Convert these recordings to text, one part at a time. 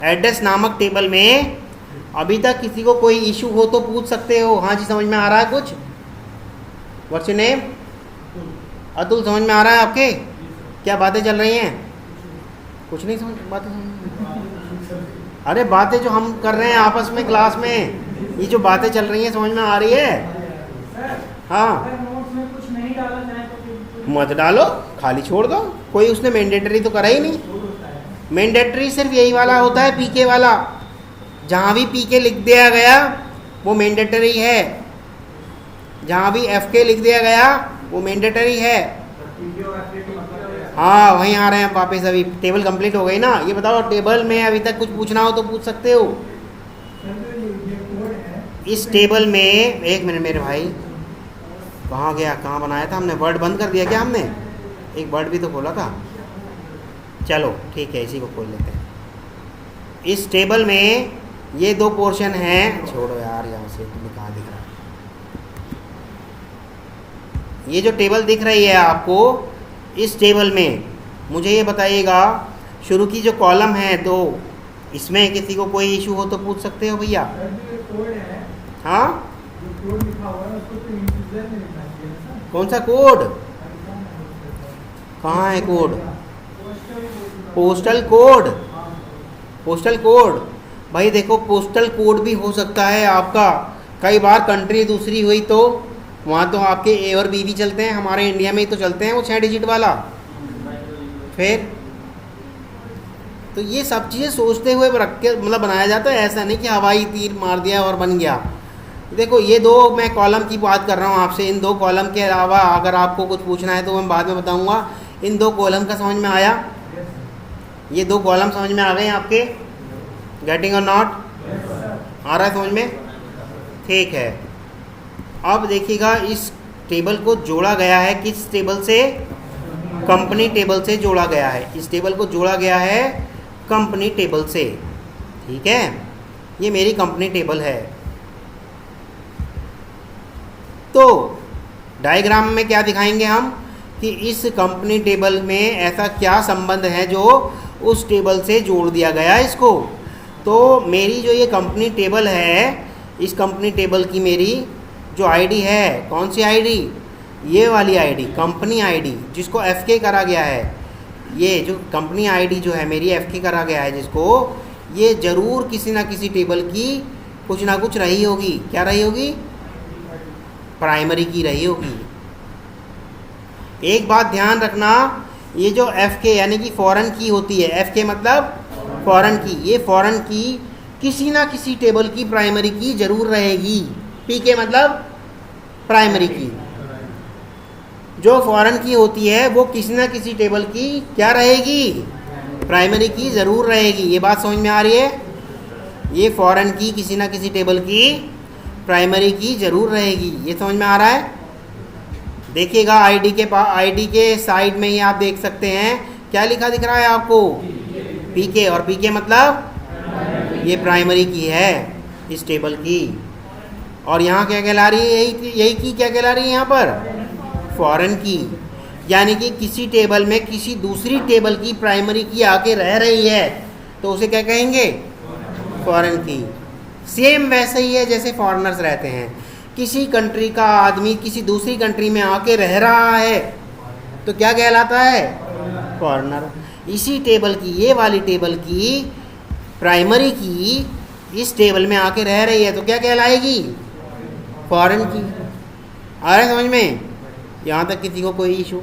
Address नामक table में अभी तक किसी को कोई इशू हो तो पूछ सकते हो। हाँ जी, समझ में आ रहा है कुछ? What's your name? अतुल, समझ में आ रहा है आपके? क्या बातें चल रही हैं? कुछ नहीं समझ बातें समझ। अरे बातें जो हम कर रहे हैं आपस में क्लास में, ये जो बातें चल रही हैं समझ में आ रही है? हाँ, मत डालो, खाली छोड़ दो। कोई उसने मैंडेटरी तो करा ही नहीं। मैंडेटरी सिर्फ यही वाला होता है, पीके वाला। जहाँ भी पीके लिख दिया गया वो मैंडेटरी है, जहाँ भी एफके लिख दिया गया वो मैंडेटरी है। हाँ, वहीं आ रहे हैं वापस। अभी टेबल कंप्लीट हो गई ना। ये बताओ, टेबल में अभी तक कुछ पूछना हो तो पूछ सकते हो। इस टेबल में, एक मिनट मेरे भाई, कहाँ गया? कहाँ बनाया था हमने? वर्ड बंद कर दिया क्या हमने? एक वर्ड भी तो खोला था। चलो ठीक है, इसी को खोल लेते हैं। इस टेबल में ये दो पोर्शन हैं। छोड़ो यार, यहाँ से तुम्हें कहाँ दिख रहा है? ये जो टेबल दिख रही है आपको, इस टेबल में मुझे ये बताइएगा, शुरू की जो कॉलम है दो, इसमें किसी को कोई इशू हो तो पूछ सकते हो भैया। हाँ, कौन सा कोड? कहाँ है code? Postal code. Postal code भाई देखो, पोस्टल कोड भी हो सकता है आपका। कई बार कंट्री दूसरी हुई तो वहाँ तो आपके ए और बी भी चलते हैं। हमारे इंडिया में ही तो चलते हैं वो 6 डिजिट वाला। फिर तो ये सब चीज़ें सोचते हुए रख के मतलब बनाया जाता है। ऐसा नहीं कि हवाई तीर मार दिया और बन गया। देखो, ये दो मैं कॉलम की बात कर रहा हूँ आपसे। इन दो कॉलम के अलावा अगर आपको कुछ पूछना है तो मैं बाद में बताऊँगा। इन दो कॉलम का समझ में आया? ये दो कॉलम समझ में आ गए आपके? गेटिंग और नॉट? आ रहा है समझ में? ठीक है। अब देखिएगा, इस टेबल को जोड़ा गया है किस टेबल से? कंपनी टेबल से जोड़ा गया है। इस टेबल को जोड़ा गया है कंपनी टेबल से। ठीक है, ये मेरी कंपनी टेबल है। तो डायग्राम में क्या दिखाएंगे हम कि इस कंपनी टेबल में ऐसा क्या संबंध है जो उस टेबल से जोड़ दिया गया है इसको। तो मेरी जो ये कंपनी टेबल है, इस कंपनी टेबल की मेरी जो आईडी है, कौन सी आईडी? ये वाली आईडी, कंपनी आईडी, जिसको एफके करा गया है। ये जो कंपनी आईडी जो है मेरी एफके करा गया है जिसको, ये ज़रूर किसी ना किसी टेबल की कुछ ना कुछ रही होगी। क्या रही होगी? प्राइमरी की रही होगी। एक बात ध्यान रखना, ये जो एफके यानी कि फॉरेन की होती है, एफके मतलब फॉरेन की, ये फॉरेन की किसी ना किसी टेबल की प्राइमरी की जरूर रहेगी। पीके मतलब प्राइमरी की। जो फॉरेन की होती है वो किसी ना किसी टेबल की क्या रहेगी? प्राइमरी की ज़रूर रहेगी। ये बात समझ में आ रही है? ये फॉरेन की किसी ना किसी टेबल की प्राइमरी की ज़रूर रहेगी। ये समझ में आ रहा है? देखिएगा, आईडी के साइड में ही आप देख सकते हैं क्या लिखा दिख रहा है आपको? पीके। और पीके मतलब ये प्राइमरी की है इस टेबल की। और यहाँ क्या कहला रही है? यही की क्या कहला रही है यहाँ पर? फॉरेन की। यानी कि किसी टेबल में किसी दूसरी टेबल की प्राइमरी की आके रह रही है तो उसे क्या कहेंगे? फॉरेन की। सेम वैसे ही है जैसे फॉरेनर्स रहते हैं। किसी कंट्री का आदमी किसी दूसरी कंट्री में आके रह रहा है तो क्या कहलाता है? फॉरेनर। इसी टेबल की, ये वाली टेबल की प्राइमरी की इस टेबल में आके रह रही है तो क्या कहलाएगी? फॉरेन की। आ रहा है समझ में? यहाँ तक किसी को कोई इशू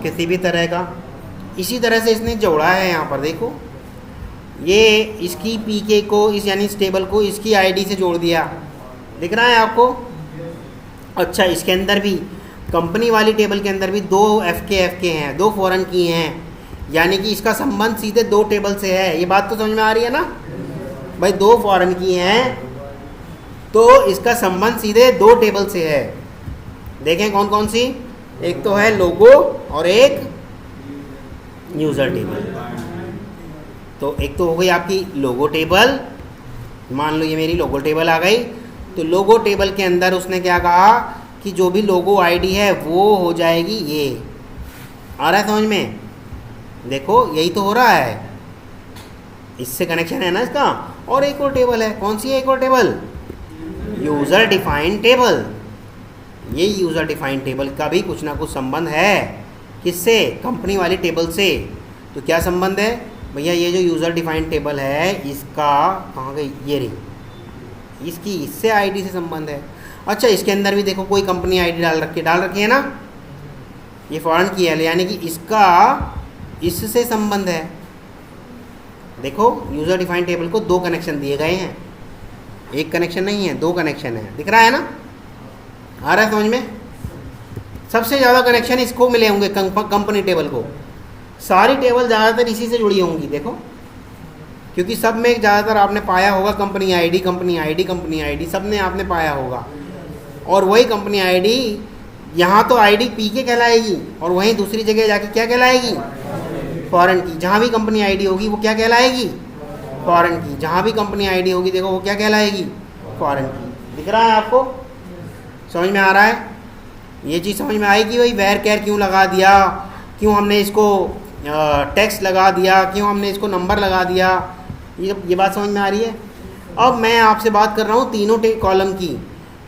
किसी भी तरह का? इसी तरह से इसने जोड़ा है। यहाँ पर देखो, ये इसकी पीके को इस यानी इस टेबल को इसकी आईडी से जोड़ दिया। दिख रहा है आपको? अच्छा, इसके अंदर भी कंपनी वाली टेबल के अंदर भी दो एफके हैं, दो फॉरेन की हैं। यानी कि इसका संबंध सीधे दो टेबल से है। ये बात तो समझ में आ रही है ना भाई? दो फॉरेन की हैं तो इसका संबंध सीधे दो टेबल से है। देखें कौन कौन सी? एक तो है लोगो और एक यूज़र टेबल। तो एक तो हो गई आपकी लोगो टेबल। मान लो ये मेरी लोगो टेबल आ गई। तो लोगो टेबल के अंदर उसने क्या कहा कि जो भी लोगो आईडी है वो हो जाएगी ये। आ रहा है समझ में? देखो, यही तो हो रहा है। इससे कनेक्शन है ना इसका। और एक और टेबल है, कौन सी है एक और टेबल? User defined table. ये यूज़र डिफाइंड टेबल का भी कुछ ना कुछ संबंध है, किससे? कंपनी वाली टेबल से। तो क्या संबंध है भैया? ये जो यूज़र डिफाइंड टेबल है इसका, कहाँ गई ये रही, इसकी इससे आईडी से संबंध है। अच्छा, इसके अंदर भी देखो कोई कंपनी आईडी डाल रखी है ना, ये फॉरेन की है, यानी कि इसका इससे संबंध है। देखो यूज़र डिफाइंड टेबल को दो कनेक्शन दिए गए हैं, एक कनेक्शन नहीं है, दो कनेक्शन है। दिख रहा है ना, आ रहा है समझ में? सबसे ज़्यादा कनेक्शन इसको मिले होंगे कंपनी टेबल को। सारी टेबल ज़्यादातर इसी से जुड़ी होंगी देखो, क्योंकि सब में ज़्यादातर आपने पाया होगा company ID company ID company ID, सब ने आपने पाया होगा। और वही कंपनी आईडी यहाँ तो आईडी पी के कहलाएगी, और वहीं दूसरी जगह जाके क्या कहलाएगी? फॉरेन की। जहाँ भी कंपनी आईडी होगी वो क्या कहलाएगी? फॉरेन की। जहाँ भी कंपनी आईडी होगी देखो वो क्या कहलाएगी? फॉरेन की। दिख रहा है आपको? समझ में आ रहा है? ये चीज़ समझ में आएगी भाई, वेयर केयर क्यों लगा दिया, क्यों हमने इसको टेक्स्ट लगा दिया, क्यों हमने इसको नंबर लगा दिया, ये बात समझ में आ रही है? अब मैं आपसे बात कर रहा हूँ तीनों कॉलम की।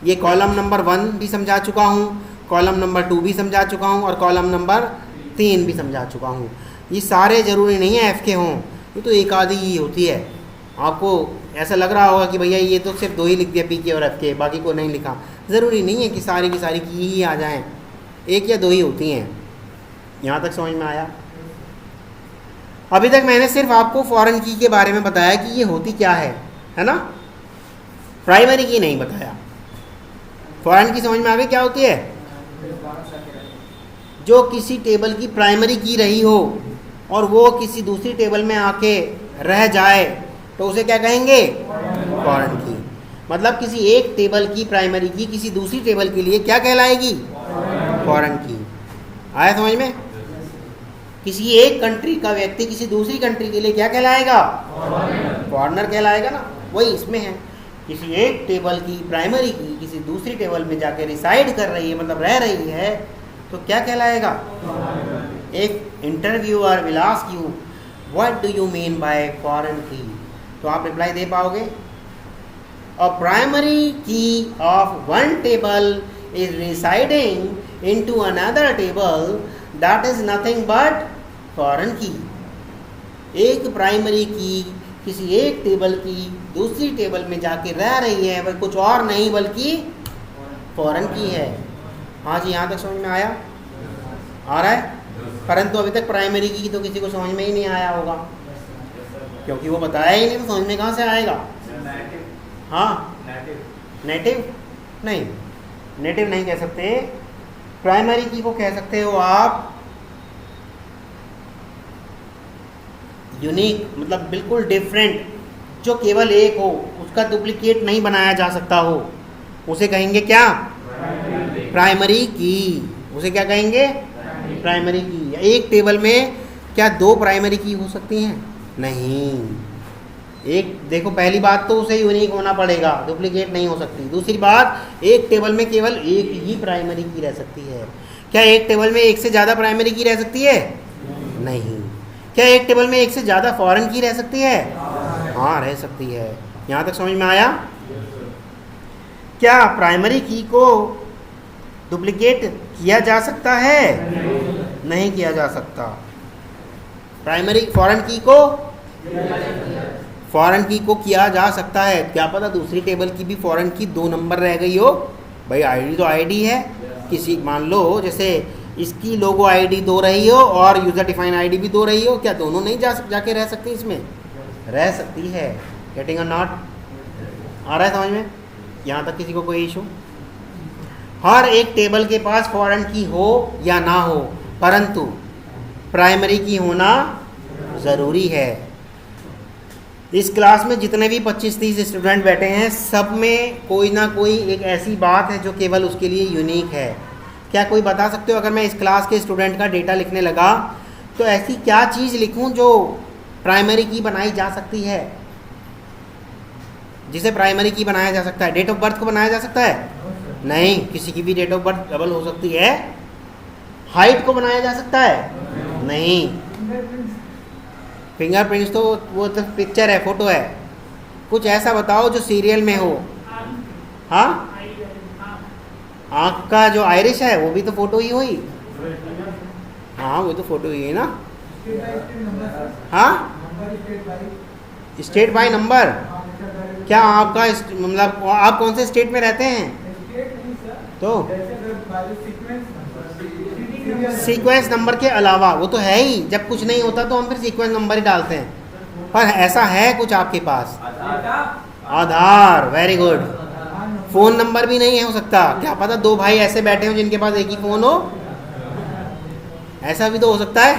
ये कॉलम नंबर 1 भी समझा चुका हूँ, कॉलम नंबर 2 भी समझा चुका हूँ, और कॉलम नंबर 3 भी समझा चुका हूँ। ये सारे ज़रूरी नहीं है एफ के हों, ये तो एक आधी ही होती है। आपको ऐसा लग रहा होगा कि भैया ये तो सिर्फ 2 ही लिख दिया पी के और एफ के, बाकी को नहीं लिखा। ज़रूरी नहीं है कि सारी की सारी की ही आ जाएं, 1 या 2 ही होती हैं। यहाँ तक समझ में आया? अभी तक मैंने सिर्फ आपको फॉरेन की के बारे में बताया कि ये होती क्या है ना? प्राइमरी की नहीं बताया। फॉरेन की समझ में आ गई क्या होती है? जो किसी टेबल की प्राइमरी की रही हो और वो किसी दूसरी टेबल में आके रह जाए तो उसे क्या कहेंगे? फॉरेन की। मतलब किसी एक टेबल की प्राइमरी की किसी दूसरी टेबल के लिए क्या कहलाएगी? फॉरेन की। आया समझ में? किसी एक कंट्री का व्यक्ति किसी दूसरी कंट्री के लिए क्या कहलाएगा? फॉरेनर कहलाएगा ना। वही इसमें है, किसी एक टेबल की प्राइमरी की किसी दूसरी टेबल में जाके रिसाइड कर रही है, मतलब रह रही है, तो क्या कहलाएगा? एक interviewer will ask you what do you mean by foreign की, तो आप रिप्लाई दे पाओगे? अ प्राइमरी की of one table is residing into another table that is nothing but foreign की। एक प्राइमरी की किसी एक टेबल की दूसरी टेबल में जाके रह रही है, वह कुछ और नहीं बल्कि फॉरेन की है। हाँ जी, यहाँ तक समझ में आया? आ रहा है? परंतु अभी तक प्राइमरी की तो किसी को समझ में ही नहीं आया होगा, क्योंकि वो बताया ही नहीं, तो समझ में कहाँ से आएगा? हाँ, नेटिव नहीं, नेटिव नहीं कह सकते। प्राइमरी की को कह सकते हो आप यूनिक, मतलब बिल्कुल डिफरेंट, जो केवल एक हो, उसका डुप्लीकेट नहीं बनाया जा सकता हो, उसे कहेंगे क्या? प्राइमरी की। उसे क्या कहेंगे? प्राइमरी की। एक टेबल में क्या 2 प्राइमरी की हो सकती हैं? नहीं। एक देखो, पहली बात तो उसे यूनिक होना पड़ेगा, डुप्लीकेट नहीं हो सकती। दूसरी बात, एक टेबल में केवल एक ही प्राइमरी की रह सकती है। क्या एक टेबल में एक से ज़्यादा प्राइमरी की रह सकती है? नहीं। क्या एक टेबल में एक से ज़्यादा फॉरेन की रह सकती है? हाँ, रह सकती है। यहाँ तक समझ में आया? क्या प्राइमरी की को डुप्लीकेट किया जा सकता है? नहीं किया जा सकता। प्राइमरी फॉरेन की को किया जा सकता है। क्या पता दूसरी टेबल की भी फॉरेन की 2 नंबर रह गई हो, भाई आईडी तो आईडी है। किसी मान लो जैसे इसकी लोगो आईडी 2 रही हो और यूज़र डिफाइन आईडी भी 2 रही हो, क्या दोनों नहीं जाके रह सकती? इसमें रह सकती है। गेटिंग और नॉट? आ रहा है समझ में? यहाँ तक किसी को कोई इशू? हर एक टेबल के पास फॉरेन की हो या ना हो, परंतु प्राइमरी की होना ज़रूरी है। इस क्लास में जितने भी 25-30 स्टूडेंट बैठे हैं, सब में कोई ना कोई एक ऐसी बात है जो केवल उसके लिए यूनिक है। क्या कोई बता सकते हो, अगर मैं इस क्लास के स्टूडेंट का डेटा लिखने लगा तो ऐसी क्या चीज़ लिखूं जो प्राइमरी की बनाई जा सकती है, जिसे प्राइमरी की बनाया जा सकता है? डेट ऑफ बर्थ को बनाया जा सकता है? नहीं, किसी की भी डेट ऑफ बर्थ डबल हो सकती है। हाइट को बनाया जा सकता है? नहीं। फिंगरप्रिंट्स तो वो तो पिक्चर है, फोटो है। कुछ ऐसा बताओ जो सीरियल में हो। हाँ, आँख का जो आयरिश है वो भी तो फोटो ही हुई। हाँ वो तो फोटो ही है ना। हाँ, स्टेट बाय नंबर। क्या आपका मतलब आप कौन से स्टेट में रहते हैं? तो सीक्वेंस नंबर के अलावा वो तो है ही, जब कुछ नहीं होता तो हम फिर सीक्वेंस नंबर ही डालते हैं। पर ऐसा है कुछ आपके पास? आधार, वेरी गुड। फोन नंबर भी नहीं हो सकता, क्या पता दो भाई ऐसे बैठे हो जिनके पास एक ही फोन हो, ऐसा भी तो हो सकता है।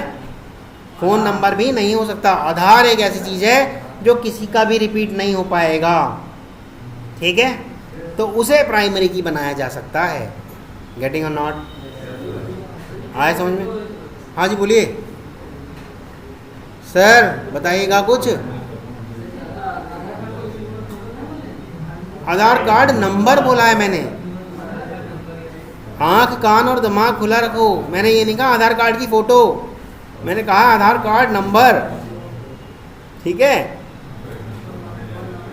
फोन नंबर भी नहीं हो सकता। आधार एक ऐसी चीज है जो किसी का भी रिपीट नहीं हो पाएगा, ठीक है? तो उसे प्राइमरी की बनाया जा सकता है। गेटिंग और नॉट? आए समझ में? हाँ जी बोलिए सर, बताइएगा कुछ। आधार कार्ड नंबर बोला है मैंने। आंख कान और दिमाग खुला रखो, मैंने ये नहीं कहा आधार कार्ड की फोटो, मैंने कहा आधार कार्ड नंबर, ठीक है?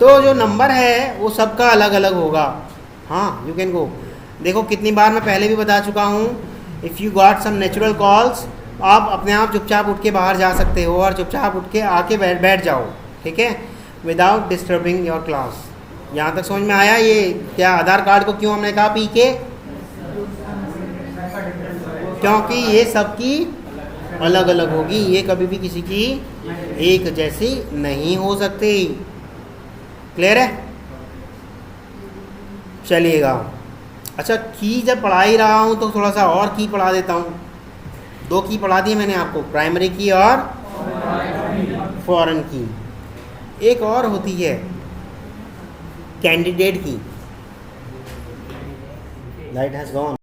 तो जो नंबर है वो सबका अलग अलग होगा। हाँ, यू कैन गो। देखो कितनी बार मैं पहले भी बता चुका हूँ, if you got some natural calls, आप अपने आप चुपचाप उठ के बाहर जा सकते हो और चुपचाप उठ के आके बैठ जाओ, ठीक है, विदाउट डिस्टर्बिंग योर क्लास। यहाँ तक समझ में आया? ये क्या आधार कार्ड को क्यों हमने कहा पीके? क्योंकि ये सबकी अलग अलग होगी, ये कभी भी किसी की एक जैसी नहीं हो सकती। क्लियर है? चलिएगा। अच्छा, की जब पढ़ा ही रहा हूँ तो थोड़ा सा और की पढ़ा देता हूँ। दो की पढ़ा दी मैंने आपको, प्राइमरी की और फॉरेन की। एक और होती है कैंडिडेट की। Light has gone.